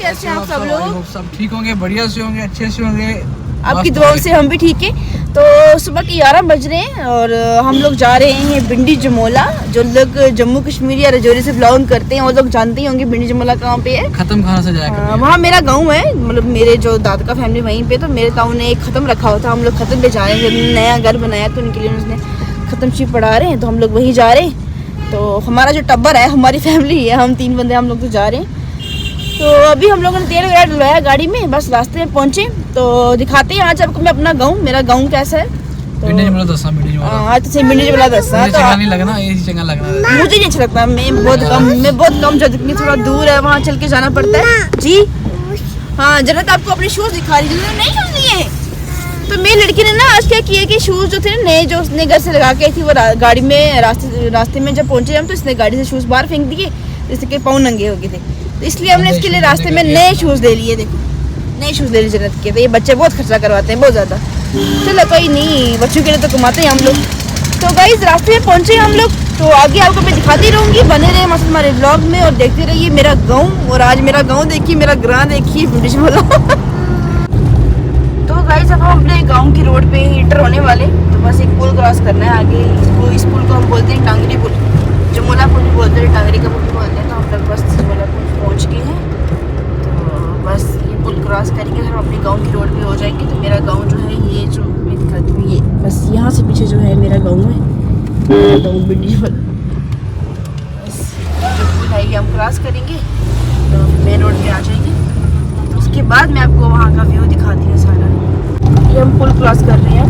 कैसे हैं आप सब लोग? सब ठीक होंगे, बढ़िया से होंगे, अच्छे से होंगे, आपकी दुआओं से हम भी ठीक है। तो सुबह के 11 बज रहे हैं और हम लोग जा रहे हैं भिंडी जमोला। जो लोग जम्मू कश्मीर या राजौरी से ब्लॉगिंग करते हैं वो लोग जानते ही होंगे भिंडी जमोला कहाँ पे है। खत्म खाना से जाएगा। वहाँ मेरा गांव है, मतलब मेरे जो दादा का फैमिली वहीं पे। तो मेरे ताऊ ने एक खत्म रखा हुआ था, हम लोग खत्म पे जा रहे हैं। नया घर बनाया तो उनके लिए उसने खत्म शीप पढ़ा रहे हैं, तो हम लोग वहीं जा रहे हैं। तो हमारा जो टब्बर है, हमारी फैमिली है, हम 3 बंदे हम लोग तो जा रहे हैं। तो अभी हम लोगों ने तेल वगैरह डलवाया गाड़ी में, बस रास्ते में पहुंचे। तो दिखाते हैं आज आपको मैं अपना गाँव, मेरा गाँव कैसा है। तो भिंडी जमोला दसा, भिंडी जमोला आज तो भिंडी जमोला दसा। तो नहीं लगना, ये चंगा लगना मुझे नहीं अच्छा लगता, मैं बहुत कम जगह, थोड़ा दूर है, वहाँ चल के जाना पड़ता है जी। हाँ, जन्नत आपको अपने शूज दिखा रही है, नहीं शूज लिए हैं। तो मेरी लड़की ने ना आज क्या किया कि शूज जो थे नए, जो उसने घर से लगा के आई थी, वो गाड़ी में रास्ते में जब पहुंचे हम, तो इसने गाड़ी से शूज बाहर फेंक दिए, जिससे पाँव नंगे हो गए थे। तो इसलिए हमने इसके लिए रास्ते में नए शूज ले लिए। देखो नए शूज ले लिए जन्नत के। तो ये बच्चे बहुत खर्चा करवाते हैं, बहुत ज़्यादा। चलो कोई नहीं, बच्चों के लिए तो कमाते हैं हम लोग। तो गाइस रास्ते में पहुंचे हम लोग, तो आगे आपको मैं दिखाती रहूँगी, बने रहे मस्त हमारे ब्लॉग में और देखते रहिए मेरा गाँव। और आज मेरा गाँव देखिए, मेरा ग्रां देखिए, भिंडी जमोला। तो गाइस अब हम अपने गाँव की रोड पे इंटर होने वाले, तो बस एक पुल क्रॉस करना है आगे। इस पुल को हम बोलते हैं टांगरी पुल, जमोला पुल भी बोलते हैं, टांगरी का पुल भी बोलते हैं। तो हम लोग बस जमोला पुल पहुँच गए हैं। तो बस ये पुल क्रॉस करके हम अपने गाँव की रोड पे हो जाएंगे। तो मेरा गाँव जो है, ये जो मैं दिखाती हूँ, ये बस यहाँ से पीछे जो है मेरा गाँव है, गाँव भिंडी जमोला। बस जो पुल है ये हम क्रॉस करेंगे तो मेन रोड पे आ जाएंगे। तो उसके बाद मैं आपको वहाँ का व्यू दिखाती हूँ सारा। ये हम पुल क्रॉस कर रहे हैं,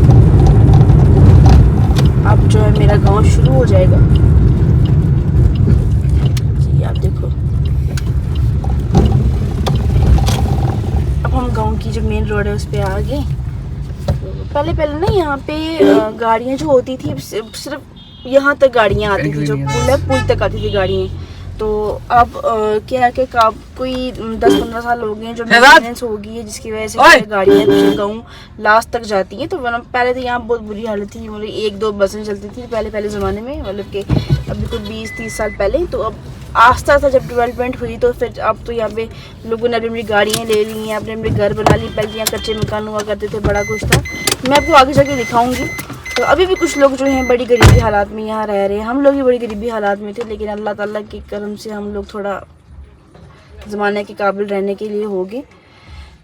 अब जो है मेरा गांव शुरू हो जाएगा जी। आप देखो, अब हम गांव की जो मेन रोड है उस पे आ गए। पहले ना यहाँ पे गाड़ियाँ जो होती थी, सिर्फ यहाँ तक गाड़ियाँ आती थी, जो पुल है पुल तक आती थी गाड़ियाँ। तो अब क्या कि कोई 10-15 साल हो गए जो मेंटेनेंस हो गई है, जिसकी वजह से गाड़ियाँ कुछ गाँव लास्ट तक जाती हैं। तो पहले तो यहाँ बहुत बुरी हालत थी, मतलब 1-2 बसें चलती थी पहले ज़माने में, मतलब कि अभी कुछ 20-30 साल पहले। तो अब आस्ते आस्ते जब डेवलपमेंट हुई तो फिर अब तो यहाँ पे लोगों ने अपनी गाड़ियाँ ले ली हैं, अपने घर बना ली। पहले यहाँ कच्चे मकान हुआ करते थे, बड़ा कुछ था। मैं आपको आगे जाके दिखाऊँगी। तो अभी भी कुछ लोग जो हैं बड़ी गरीबी हालात में यहाँ रह रहे हैं। हम लोग भी बड़ी गरीबी हालात में थे, लेकिन अल्लाह ताला के करम से हम लोग थोड़ा ज़माने के काबिल रहने के लिए हो गए।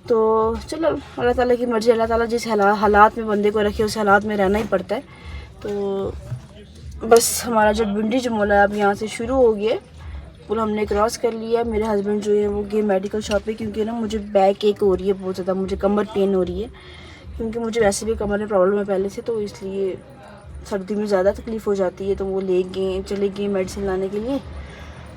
तो चलो अल्लाह ताला की मर्ज़ी, अल्लाह ताला जिस हालात में बंदे को रखे उस हालात में रहना ही पड़ता है। तो बस हमारा जो भिंडी जमोला अब यहाँ से शुरू हो गया, पुल हमने क्रॉस कर लिया। मेरे हस्बैंड जो है वो गए मेडिकल शॉप पे, क्योंकि ना मुझे बैक एक हो रही है बहुत ज़्यादा, मुझे कमर पेन हो रही है, क्योंकि मुझे वैसे भी कमर में प्रॉब्लम है पहले से। तो इसलिए सर्दी में ज़्यादा तकलीफ़ हो जाती है। तो वो चले गए मेडिसिन लाने के लिए,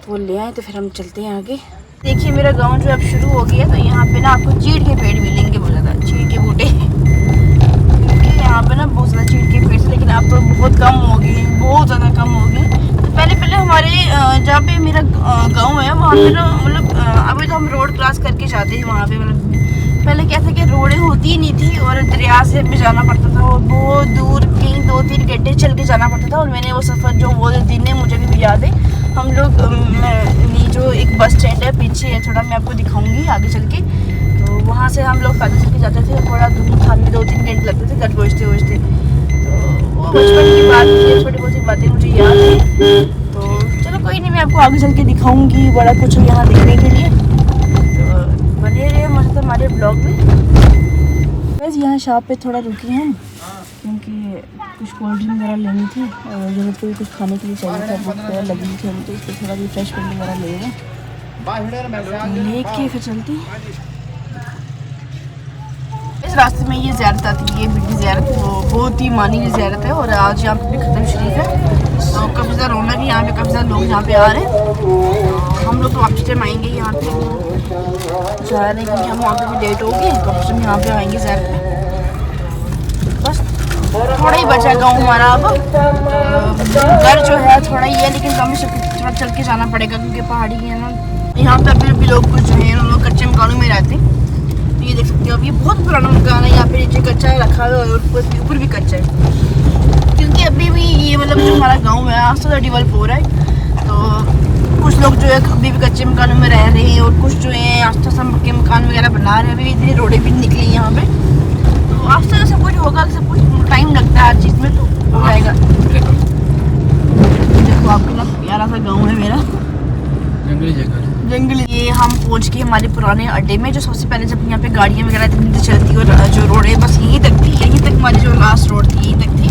तो वो ले आए। तो फिर हम चलते हैं आगे। देखिए मेरा गांव जो अब शुरू हो गया। तो यहाँ पे ना आपको चीड़ के पेड़ मिलेंगे, बहुत ज़्यादा चीड़ के बूटे, क्योंकि यहाँ पे ना बहुत ज़्यादा चीड़ के पेड़ थे, लेकिन अब तो बहुत कम हो गए, बहुत ज़्यादा कम हो गए। तो पहले हमारे जहाँ पे मेरा गाँव है वहाँ पे ना, मतलब अभी तो हम रोड क्रॉस करके जाते हैं वहाँ पे। मतलब पहले क्या था कि रोडें होती ही नहीं थी और दरिया से भी जाना पड़ता था, और बहुत दूर कहीं 2-3 घंटे चल के जाना पड़ता था। और मैंने वो सफ़र जो वो दिन है मुझे भी याद है। हम लोग जो एक बस स्टैंड है पीछे है थोड़ा, मैं आपको दिखाऊंगी आगे चल के। तो वहाँ से हम लोग पैदल चल के जाते थे, थोड़ा दूर था, हमें 2-3 घंटे लगते थे घर पहुँचते। तो वो बचपन की बात थी, छोटी बहुत सी बातें मुझे याद है। तो चलो कोई नहीं, मैं आपको आगे चल के दिखाऊँगी, बड़ा कुछ यहाँ देखने के लिए। बने रहे मतलब हमारे ब्लॉग में। बस यहाँ शॉप पे थोड़ा रुके हम, क्योंकि कुछ कोल्ड ड्रिंक वगैरह लेनी थी और जरूरत को भी कुछ खाने के लिए चाहिए था, भूख वगैरह लगी थी हम। तो इसको थोड़ा रिफ्रेशमेंट वगैरह लेके फिर चलते। इस रास्ते में ये ज़ियारत आती है, ये भिंडी ज़ियारत, वो बहुत ही मानी हुई ज़ियारत है। और आज यहाँ पे खत्म शरीफ है, तो काफ़ी ज़्यादा रौनक है यहाँ पे, काफ़ी ज़्यादा लोग यहाँ पे आ रहे हैं। हम लोग तो वापस टाइम आएंगे यहाँ पे, जा रहे हैं क्योंकि हम वहाँ पे भी लेट हो गए, तो वापस हम यहाँ पे आएंगे ज़ियारत पे। बस थोड़ा ही बचा गाँव हमारा अब, घर जो है थोड़ा ही है, लेकिन कम से थोड़ा चल के जाना पड़ेगा, क्योंकि पहाड़ी है ना। यहाँ पे अभी भी लोग कुछ जो है उन लोग कच्चे मकानों में रहते हैं। तो ये देख सकते हो, अब ये बहुत पुराना मकान है, यहाँ पे नीचे कच्चा है रखा हुआ है और ऊपर भी कच्चा है, क्योंकि अभी भी ये मतलब जो हमारा गाँव है आज तो डेवलप हो रहा है। तो कुछ लोग जो है अभी भी कच्चे मकानों में रह रहे हैं, और कुछ जो है आस्था सा के बना रहे हैं। अभी इतनी रोडें भी निकली यहाँ पे, तो आस्ते आस्ते सब कुछ होगा, सब कुछ टाइम लगता है हर चीज़ में, तो हो जाएगा। देखो आपको ना प्यारा सा गाँव है मेरा, जंगली जगह। जंगली। ये हम पहुंच गए हमारे पुराने अड्डे में, जो सबसे पहले जब यहाँ पे गाड़ियाँ वगैरह इतनी चलती और जो रोडें बस यहीं तक थी, यहीं तक हमारी जो लास्ट रोड थी यहीं तक थी।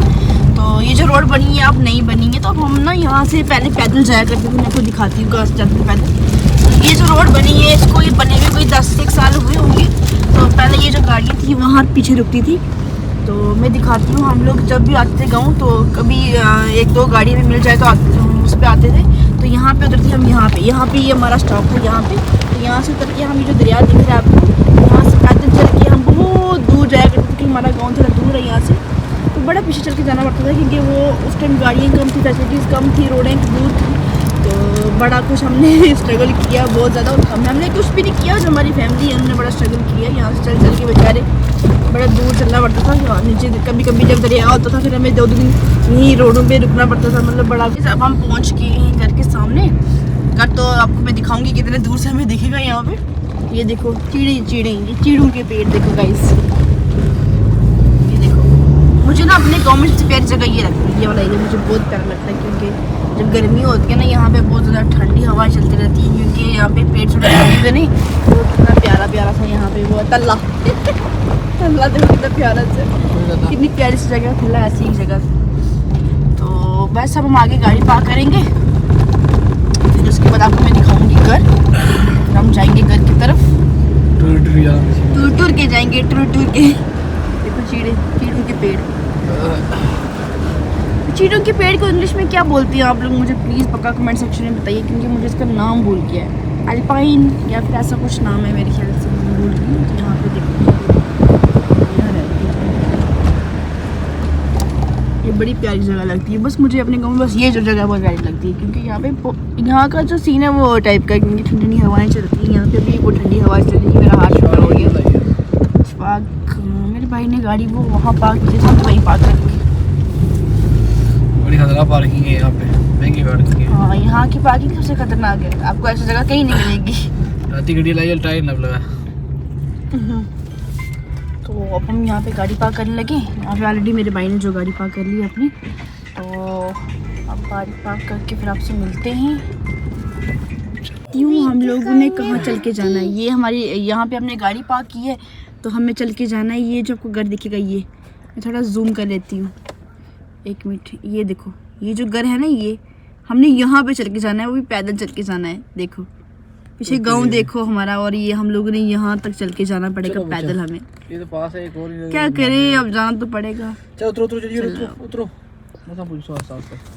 तो ये जो रोड बनी है अब नहीं बनी है, तो अब हम ना यहाँ से पहले पैदल जाया करते थे। मैं आपको दिखाती हूँ कहाँ से जाते थे पैदल। ये जो रोड बनी है इसको ये बने हुए कोई 10 साल हुए होंगे। तो पहले ये जो गाड़ियाँ थी वहाँ पीछे रुकती थी, तो मैं दिखाती हूँ। हम लोग जब भी आते थे गाँव तो कभी 1-2 गाड़ी में मिल जाए तो हम उस पर आते थे। तो यहाँ पे उतरते हम, यहाँ पे ये हमारा स्टॉप है यहाँ पे। तो यहाँ से उतर के हम ये जो दरिया दिख रहा है आपको, यहाँ से पैदल चल के हम बहुत दूर जाया करते थे, क्योंकि हमारा गाँव थोड़ा दूर है यहाँ से, तो बड़ा पीछे चल के जाना पड़ता था, क्योंकि वो उस टाइम गाड़ियाँ कम थी, फैसिलिटीज़ कम थी, रोडें दूर थी। तो बड़ा कुछ हमने स्ट्रगल किया बहुत ज़्यादा। हमने कुछ भी नहीं किया, जो हमारी फैमिली है उन्होंने बड़ा स्ट्रगल किया। यहाँ से चल के बेचारे बड़ा दूर चलना पड़ता था नीचे। कभी कभी जब दरिया होता था फिर हमें 2 दिन यहीं रोडों पे रुकना पड़ता था, मतलब बड़ा। अब हम पहुँच गए हैं घर के सामने। घर तो आपको मैं दिखाऊंगी कितने दूर से हमें दिखेगा यहाँ पे। ये देखो चिड़े, ये चिड़ों के पेड़ देखो गाइस, ये देखो। मुझे ना अपने गाँव में सबसे प्यारी जगह ये लगती है, ये वाला एरिया मुझे बहुत प्यारा लगता है, क्योंकि जब गर्मी होती है ना यहाँ पे बहुत ज़्यादा ठंडी हवा चलती रहती है, क्योंकि यहाँ पे पेड़ छोटे छोटे नहीं। वो कितना प्यारा सा यहाँ पे वो तल्ला तल्ला देखो कितना प्यारा से, कितनी प्यारी सी जगह खुला है, ऐसी ही जगह। तो बस अब हम आगे गाड़ी पार्क करेंगे, फिर उसके बाद आपको मैं दिखाऊंगी घर, फिर हम जाएंगे घर की तरफ। टूर के जाएंगे, टूर के। देखो चीड़ों के पेड़। चीड़ों के पेड़ को इंग्लिश में क्या बोलती हैं आप लोग, मुझे प्लीज़ पक्का कमेंट सेक्शन में बताइए, क्योंकि मुझे इसका नाम भूल गया है। अल्पाइन या फिर ऐसा कुछ नाम है मेरे ख्याल से, मैं भूल गई। तो यहाँ पे देखो ये बड़ी प्यारी जगह लगती है। बस मुझे अपने गाँव में बस ये जो जगह बहुत प्यारी लगती है, क्योंकि यहाँ का जो सीन है वो टाइप का, क्योंकि ठंडी ठंडी हवाएँ चलती हैं यहाँ पे। अभी वो ठंडी हवाएं चल रही है, मेरा हाथ शुक्र हो गया। मेरे भाई ने गाड़ी वो वहाँ पार्क की, हम तो वहीं पार्क करेंगे। पार्किंग है यहाँ पे, महंगी पार्किंग है। हाँ, यहाँ की पार्किंग सबसे खतरनाक है, आपको ऐसी जगह कहीं नहीं मिलेगी। राती गड्डी लाई टाइम ना लगा। तो अब हम यहाँ पे गाड़ी पार्क करने लगे। यहाँ पे ऑलरेडी मेरे भाई ने जो गाड़ी पार्क कर ली है अपनी, तो अब गाड़ी पार्क करके फिर आपसे मिलते हैं। यूँ हम लोगों ने कहाँ चल के जाना है, ये हमारी यहाँ पे हमने गाड़ी पार्क की है, तो हमें चल के जाना है। ये जो आपको घर दिखेगा, ये मैं थोड़ा जूम कर लेती हूँ, 1 मिनट। ये देखो, ये जो घर है ना, ये हमने यहाँ पे चल के जाना है, वो भी पैदल चल के जाना है। देखो पीछे गांव देखो हमारा, और ये हम लोगों ने यहाँ तक चल के जाना पड़ेगा पैदल हमें। ये तो पास है, एक और क्या करें, अब जाना तो पड़ेगा। चलो उतरो।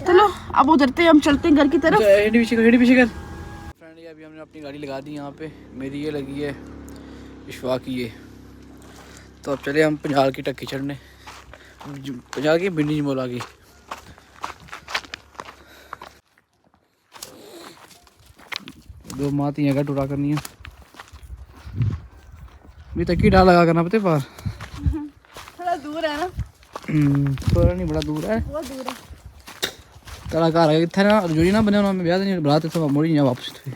चलो अब उतरते हैं, हम चलते हैं घर की तरफ। हेडी पीछे कर। फ्रेंड ये अभी हमने अपनी गाड़ी लगा दी यहाँ पे, मेरी ये लगी है, इशफाक की ये। तो अब चले हम पंजाल की टक्की चढ़ने, पंजाल की बिन्नी मोला की। दो माती है टूरा करनी है, भी तक ही डाल लगा करना पता पार। थोड़ा दूर है ना, थोड़ा नहीं बड़ा दूर है, बहुत दूर है। तेरा घर है कितने ना जो ना बने उन्होंने ब्याह नहीं बुलाते तो मोड़ी नहीं वापस थे।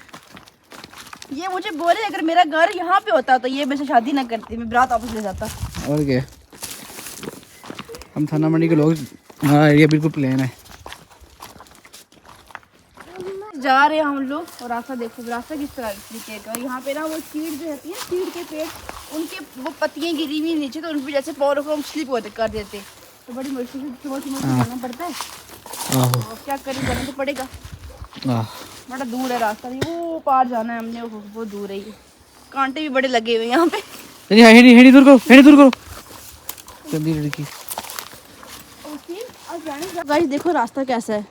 ये मुझे बोले अगर मेरा घर यहाँ पे होता तो ये मेरे से शादी ना करती, मैं बारात वापस ले जाता। और क्या, हम थाना मंडी के लोग, हमारा एरिया बिल्कुल प्लेन है। जा रहे हैं हम लोग, और रास्ता देखो, रास्ता किस तरह तरीके का। यहाँ पे ना वो चीड़ जो होती है, चीड़ के पेड़, उनके वो पत्तियाँ गिरी हुई नीचे, तो उन पर जैसे पैरों को हम स्लिप कर देते, तो बड़ी मुश्किल से जाना पड़ता है। तो क्या करें, जाना तो पड़ेगा। बड़ा दूर है रास्ता, नहीं वो पार जाना है हमने, वो दूर है। ये कांटे भी बड़े लगे हुए यहाँ पे। हेडी दूर करो जल्दी लड़की। गाइस देखो रास्ता कैसा है,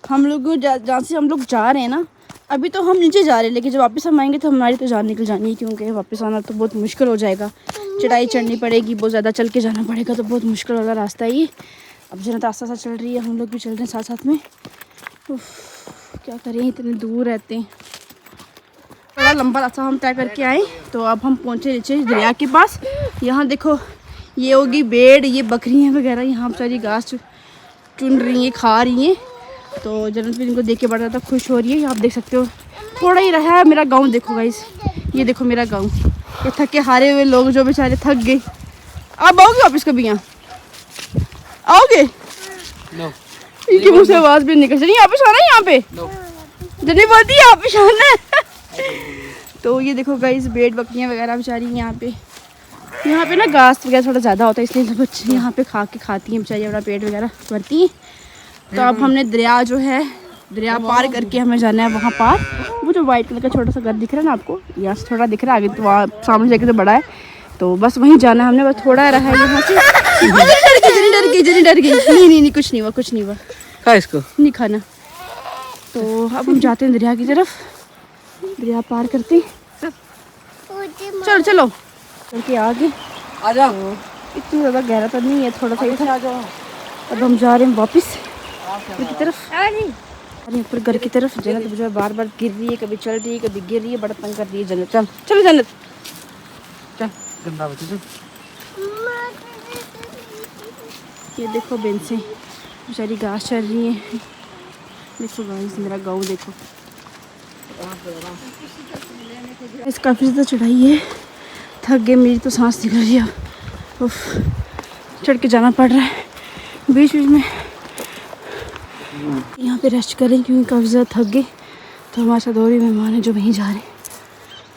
हम लोग जहाँ से हम लोग जा रहे हैं ना, अभी तो हम नीचे जा रहे हैं, लेकिन जब वापस हम आएंगे तो हमारी तो जान निकल जानी है, क्योंकि वापस आना तो बहुत मुश्किल हो जाएगा। चढ़ाई चढ़नी पड़ेगी, बहुत ज़्यादा चल के जाना पड़ेगा, तो बहुत मुश्किल वाला रास्ता है ये। अब जरा आस्ता आस्ता चल रही है, हम लोग भी चल रहे हैं साथ साथ में। क्या करें, इतने दूर रहते हैं। बड़ा लंबा रास्ता हम तय करके आए, तो अब हम पहुँचे नीचे दरिया के पास। यहाँ देखो, ये होगी भेड़, ये बकरियाँ वगैरह यहाँ सारी घास चुन रही हैं, खा रही हैं। तो जन्नत भी इनको देख के बड़ा ज़्यादा खुश हो रही है। आप देख सकते हो, थोड़ा ही रहा है मेरा गांव। देखो गाइस, ये देखो मेरा गांव, ये थके हारे हुए लोग जो बेचारे थक गए। आप आओगे वापस कभी यहाँ? आओगे? नो। इनकी मुँह से आवाज़ भी निकल रही है। वापस आना है यहाँ पे? जल्दी बोलती है वापस आना है। तो ये देखो गाइस, भेड़ बकरियाँ वगैरह बेचारी यहाँ पे ना घास वगैरह थोड़ा ज़्यादा होता है, इसलिए बच्चे यहाँ पे खाती हैं बेचारी, अपना पेट वगैरह भरती हैं। तो अब हमने दरिया पार करके हमें जाना है वहाँ पार। वो जो वाइट कलर का छोटा सा घर दिख रहा है ना आपको, यहाँ से थोड़ा दिख रहा है, आगे तो वहाँ सामने जाके तो बड़ा है, तो बस वहीं जाना है हमने। बस थोड़ा रहा है यहाँ से। जनी डर गई। नहीं कुछ नहीं हुआ खा इसको, नहीं खाना। तो अब हम जाते हैं दरिया की तरफ, दरिया पार करते। चलो चल के आगे आ जाओ। इतनी ज़्यादा गहरा तो नहीं है, थोड़ा सा ही था। अब हम जा रहे हैं वापस घर की तरफ, अरे ऊपर घर की तरफ। जन्नत जो है बार बार गिर रही है, कभी चल रही है कभी गिर रही है, बड़ा तंग कर रही है जन्नत। चलो जन्नत चल, गंदा बच्चे चल। ये देखो बेंचे बेचारी घास चल रही है। देखो गाइस मेरा गाँव देखो, इस काफ़ी ज़्यादा चढ़ाई है, थक गए, मेरी तो सांस निकल रही है। उफ, चढ़ के जाना पड़ रहा है। बीच में यहाँ पे रेस्ट करें क्योंकि काफ़ी ज़्यादा थक गए। तो हमारे साथ और भी मेहमान हैं जो वहीं जा रहे हैं।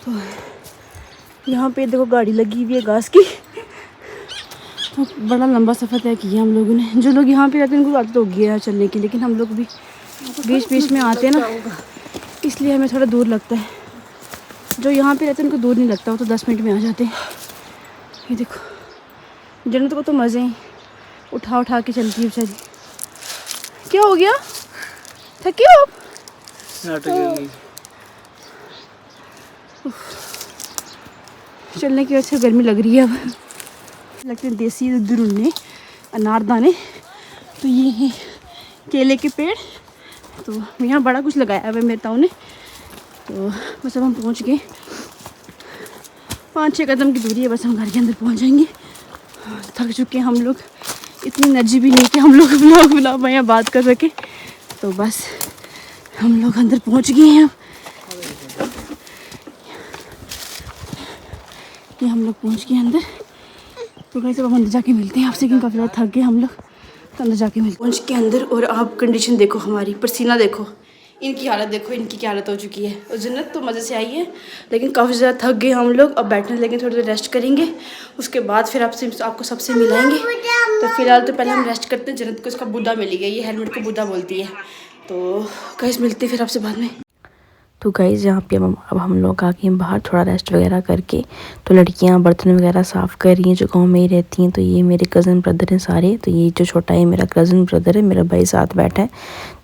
तो यहाँ पे देखो गाड़ी लगी हुई है घास की। तो बड़ा लंबा सफ़र तय किया हम लोगों ने। जो लोग यहाँ पे रहते हैं उनको आदत हो गई है चलने की, लेकिन हम लोग भी बीच में आते हैं ना, इसलिए हमें थोड़ा दूर लगता है। जो यहाँ पे रहते हैं उनको दूर नहीं लगता, वो तो 10 मिनट में आ जाते हैं। ये देखो जन्नत को तो मज़े हैं, उठा के चलती है बेचारी। क्या हो गया, थकी हो? चलने की वजह से गर्मी लग रही है। अब लगते हैं देसी दुरुन्ने अनारदाने। तो ये है केले के पेड़। तो यहाँ बड़ा कुछ लगाया हुआ है मेरे ताऊ ने। तो बस अब हम पहुँच गए, 5-6 कदम की दूरी है, बस हम घर के अंदर पहुँच जाएंगे। थक चुके हैं हम लोग, इतनी एनर्जी भी नहीं कि हम लोग ब्लॉग यहाँ बात कर सके। तो बस हम लोग अंदर पहुँच गए हैं। अब ये हम लोग पहुँच गए अंदर। तो कैसे अब अंदर जाके मिलते हैं आपसे, क्योंकि काफ़ी ज़्यादा थक गए हम लोग। तो अंदर जाके मिलते पहुँच के अंदर। और आप कंडीशन देखो हमारी, पसीना देखो, इनकी हालत देखो, इनकी क्या हालत हो चुकी है। और जन्नत तो मज़े से आई है, लेकिन काफ़ी ज़्यादा थक गए हम लोग। अब बैठने लगे, थोड़ी देर रेस्ट करेंगे, उसके बाद फिर आपको सबसे मिलाएंगे। तो फिलहाल तो पहले हम रेस्ट करते हैं। जन्नत को इसका बुद्धा मिल गया, ये हेलमेट को बुद्धा बोलती है। तो गाइस मिलते हैं फिर आपसे बाद में। तो गाइज़ यहाँ पे अब हम लोग आ गए हैं बाहर थोड़ा रेस्ट वगैरह करके। तो लड़कियाँ बर्तन वगैरह साफ़ कर रही हैं जो गांव में ही रहती हैं। तो ये मेरे कज़न ब्रदर हैं सारे। तो ये जो छोटा है मेरा कज़न ब्रदर है, मेरा भाई साथ बैठा है।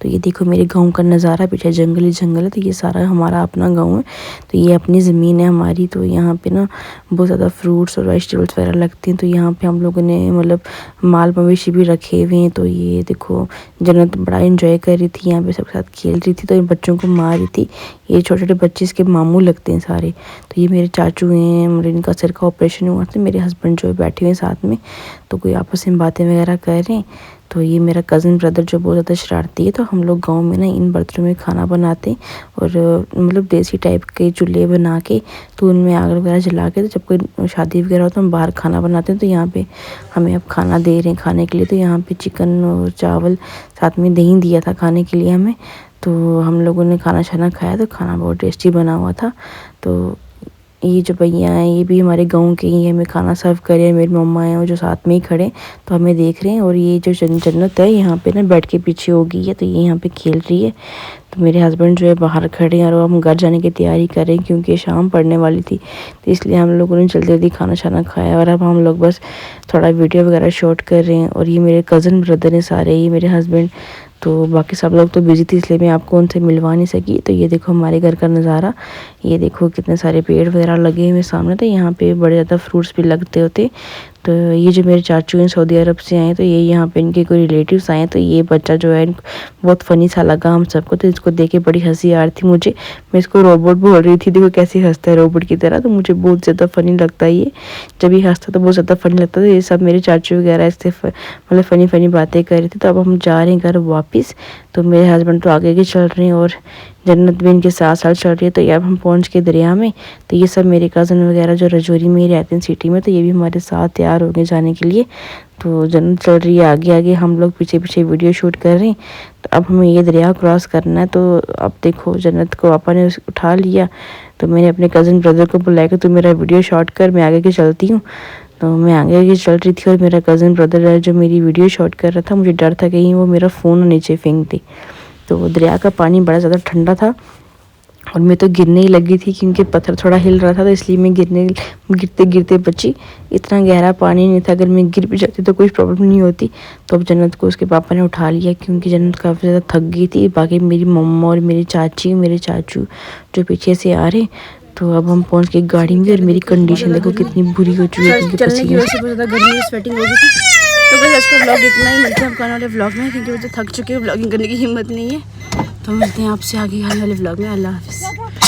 तो ये देखो मेरे गांव का नज़ारा, पीछे जंगल ही जंगल है। तो ये सारा हमारा अपना गाँव है। तो ये अपनी ज़मीन है हमारी। तो यहाँ पर ना बहुत ज़्यादा फ्रूट्स और वेजिटेबल्स वगैरह लगती हैं। तो यहाँ पर हम लोगों ने मतलब माल मवेशी भी रखे हुए हैं। तो ये देखो जन्नत बड़ा इन्जॉय कर रही थी, यहाँ पर सबके साथ खेल रही थी। तो इन बच्चों को मार रही थी। ये छोटे छोटे बच्चे इसके मामू लगते हैं सारे। तो ये मेरे चाचू हैं, मेरे इनका सिर का ऑपरेशन हुआ था। मेरे हस्बैंड जो है बैठे हुए हैं साथ में, तो कोई आपस में बातें वगैरह कर रहे हैं। तो ये मेरा कज़न ब्रदर जो बहुत ज़्यादा शरारती है। तो हम लोग गांव में ना इन बर्तनों में खाना बनाते हैं, और मतलब देसी टाइप के चूल्हे बना के, तो उनमें आग वगैरह जला के, तो जब कोई शादी वगैरह हो तो हम बाहर खाना बनाते हैं। तो यहाँ पे हमें अब खाना दे रहे हैं खाने के लिए। तो यहाँ पे चिकन और चावल साथ में दही दिया था खाने के लिए हमें। तो हम लोगों ने खाना शाना खाया, तो खाना बहुत टेस्टी बना हुआ था। तो ये जो भैया हैं ये भी हमारे गांव के ही हमें खाना सर्व कर रहे हैं। मेरी मम्मा हैं वो जो साथ में ही खड़े, तो हमें देख रहे हैं। और ये जो जन्नत है यहाँ पे ना बेड के पीछे हो गई है, तो ये यहाँ पे खेल रही है। तो मेरे हस्बैंड जो है बाहर खड़े हैं, और हम घर जाने की तैयारी कर रहे हैं क्योंकि शाम पड़ने वाली थी। तो इसलिए हम लोगों ने जल्दी जल्दी खाना शाना खाया, और अब हम लोग बस थोड़ा वीडियो वगैरह शूट कर रहे हैं। और ये मेरे कज़न ब्रदर हैं सारे, ये मेरे हस्बैंड। तो बाकी सब लोग तो बिजी थी, इसलिए मैं आपको उनसे मिलवा नहीं सकी। तो ये देखो हमारे घर का नज़ारा, ये देखो कितने सारे पेड़ वगैरह लगे हुए सामने। तो यहाँ पे बड़े ज़्यादा फ्रूट्स भी लगते होते। तो ये जो मेरे चाचू हैं सऊदी अरब से आए, तो ये यहाँ पे इनके कोई रिलेटिव्स आए। तो ये बच्चा जो है बहुत फ़नी सा लगा हम सबको। तो इसको देख के बड़ी हंसी आ रही थी मुझे। मैं इसको रोबोट बोल रही थी, देखो कैसे हंसता है रोबोट की तरह। तो मुझे बहुत ज़्यादा फ़नी लगता है ये, जब ये हंसता तो बहुत ज़्यादा फ़नी लगता था। ये सब मेरे चाचू वगैरह इससे मतलब फ़नी बातें कर रहे थे। तो अब हम जा रहे हैं घर वापस। तो मेरे हस्बैंड तो आगे चल रहे हैं और जन्नत भी इनके साथ साथ चल रही है। तो ये अब हम पहुंच के दरिया में। तो ये सब मेरे कज़न वगैरह जो रजौरी में ही रहते हैं सिटी में, तो ये भी हमारे साथ तैयार हो गए जाने के लिए। तो जन्नत चल रही है आगे आगे, हम लोग पीछे पीछे वीडियो शूट कर रहे हैं। तो अब हमें ये दरिया क्रॉस करना है। तो अब देखो जन्नत को पापा ने उठा लिया, तो मैंने अपने कज़न ब्रदर को बुलाया कि तू मेरा वीडियो शॉट कर, मैं आगे की चलती हूँ। तो मैं आगे चल रही थी और मेरा कज़न ब्रदर है जो मेरी वीडियो शॉट कर रहा था, मुझे डर था कहीं वो मेरा फ़ोन नीचे फेंक दे। तो दरिया का पानी बड़ा ज़्यादा ठंडा था और मैं तो गिरने ही लगी थी क्योंकि पत्थर थोड़ा हिल रहा था, तो इसलिए मैं गिरते गिरते बची। इतना गहरा पानी नहीं था, अगर मैं गिर भी जाती तो कोई प्रॉब्लम नहीं होती। तो अब जन्नत को उसके पापा ने उठा लिया क्योंकि जन्नत काफ़ी ज़्यादा थक गई थी। बाकी मेरी मम्मा और मेरी चाची मेरे चाचू जो पीछे से आ रहे। तो अब हम पहुंच गए गाड़ी में और मेरी कंडीशन देखो कितनी बुरी हो चुकी है क्योंकि चलने की वजह से बहुत ज़्यादा गर्मी में स्वेटिंग हो गई थी। तो बस आज का व्लॉग इतना ही, मिलते हैं हम आने वाले व्लॉग में क्योंकि मुझे थक चुके हैं, व्लॉगिंग करने की हिम्मत नहीं है। तो मिलते हैं आपसे आगे आने वाले व्लॉग में। अल्लाह हाफिज़।